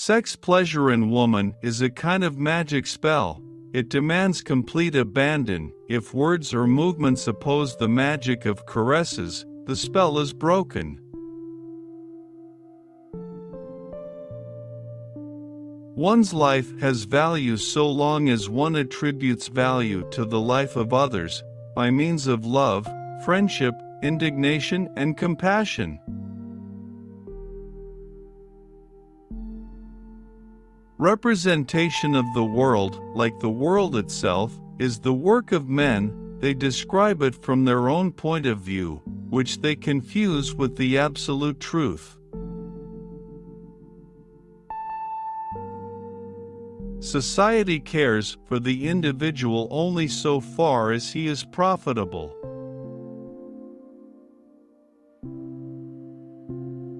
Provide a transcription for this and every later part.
Sex pleasure in woman is a kind of magic spell. It demands complete abandon. If words or movements oppose the magic of caresses, the spell is broken. One's life has value so long as one attributes value to the life of others, by means of love, friendship, indignation, and compassion. Representation of the world, like the world itself, is the work of men. They describe it from their own point of view, which they confuse with the absolute truth. Society cares for the individual only so far as he is profitable.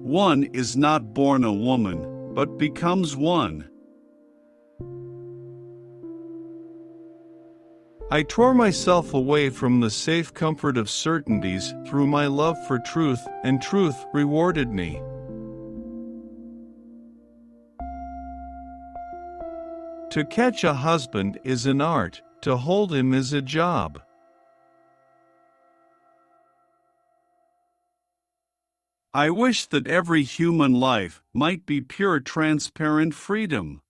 One is not born a woman, but becomes one. I tore myself away from the safe comfort of certainties through my love for truth, and truth rewarded me. To catch a husband is an art, to hold him is a job. I wish that every human life might be pure, transparent freedom.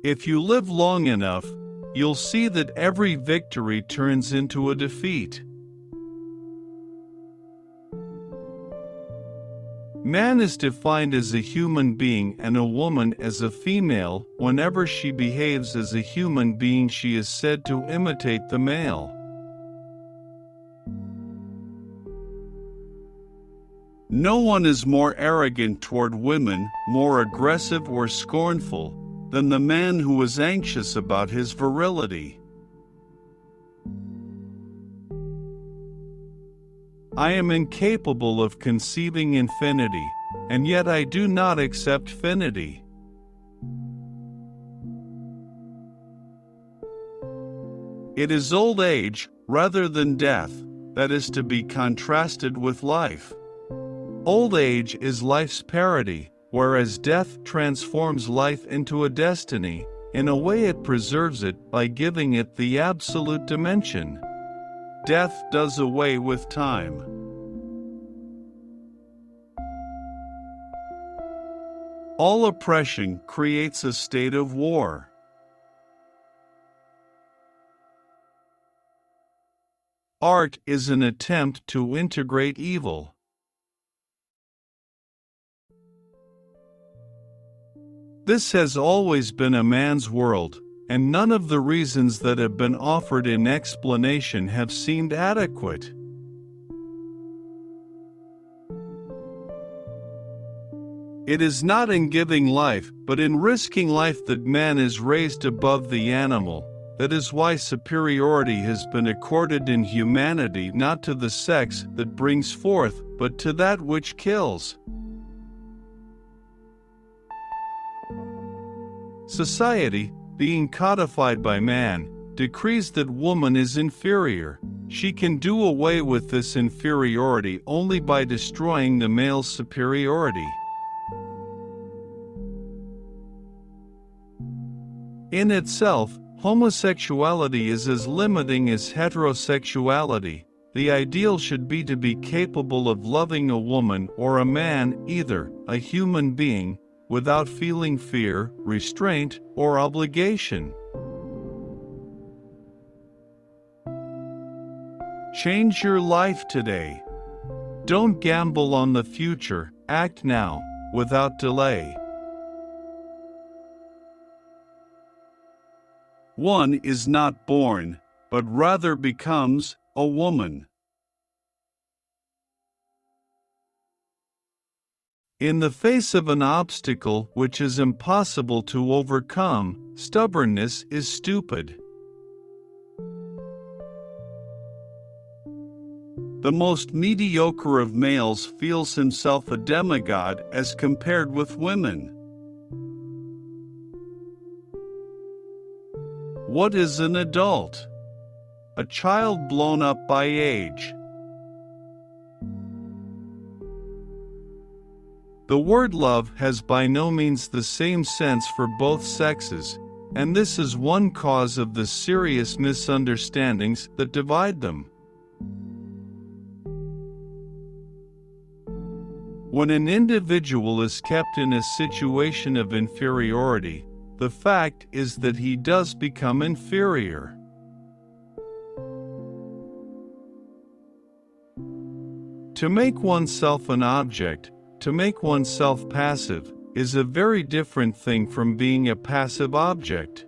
If you live long enough, you'll see that every victory turns into a defeat. Man is defined as a human being and a woman as a female. Whenever she behaves as a human being, she is said to imitate the male. No one is more arrogant toward women, more aggressive or scornful, than the man who is anxious about his virility. I am incapable of conceiving infinity, and yet I do not accept finity. It is old age, rather than death, that is to be contrasted with life. Old age is life's parody, whereas death transforms life into a destiny. In a way, it preserves it by giving it the absolute dimension. Death does away with time. All oppression creates a state of war. Art is an attempt to integrate evil. This has always been a man's world, and none of the reasons that have been offered in explanation have seemed adequate. It is not in giving life, but in risking life that man is raised above the animal. That is why superiority has been accorded in humanity not to the sex that brings forth, but to that which kills. Society, being codified by man, decrees that woman is inferior. She can do away with this inferiority only by destroying the male's superiority. In itself, homosexuality is as limiting as heterosexuality. The ideal should be to be capable of loving a woman or a man, either, a human being, without feeling fear, restraint, or obligation. Change your life today. Don't gamble on the future, act now, without delay. One is not born, but rather becomes a woman. In the face of an obstacle which is impossible to overcome, stubbornness is stupid. The most mediocre of males feels himself a demigod as compared with women. What is an adult? A child blown up by age. The word love has by no means the same sense for both sexes, and this is one cause of the serious misunderstandings that divide them. When an individual is kept in a situation of inferiority, the fact is that he does become inferior. To make oneself an object, to make oneself passive, is a very different thing from being a passive object.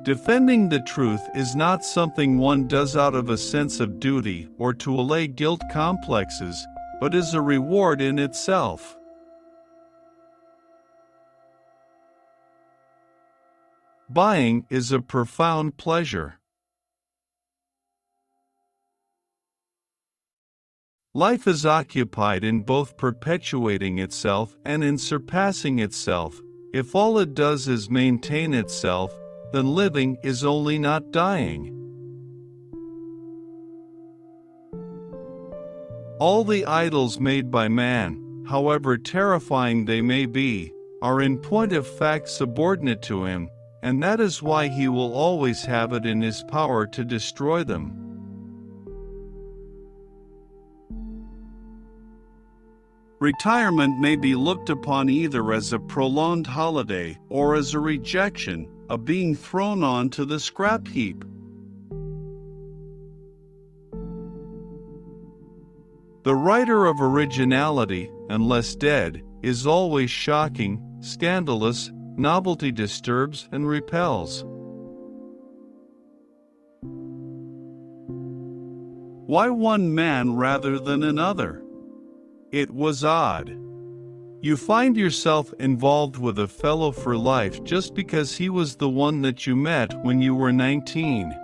Defending the truth is not something one does out of a sense of duty or to allay guilt complexes, but is a reward in itself. Buying is a profound pleasure. Life is occupied in both perpetuating itself and in surpassing itself. If all it does is maintain itself, then living is only not dying. All the idols made by man, however terrifying they may be, are in point of fact subordinate to him, and that is why he will always have it in his power to destroy them. Retirement may be looked upon either as a prolonged holiday or as a rejection, a being thrown onto the scrap heap. The writer of originality, unless dead, is always shocking, scandalous, novelty disturbs and repels. Why one man rather than another? It was odd. You find yourself involved with a fellow for life just because he was the one that you met when you were 19.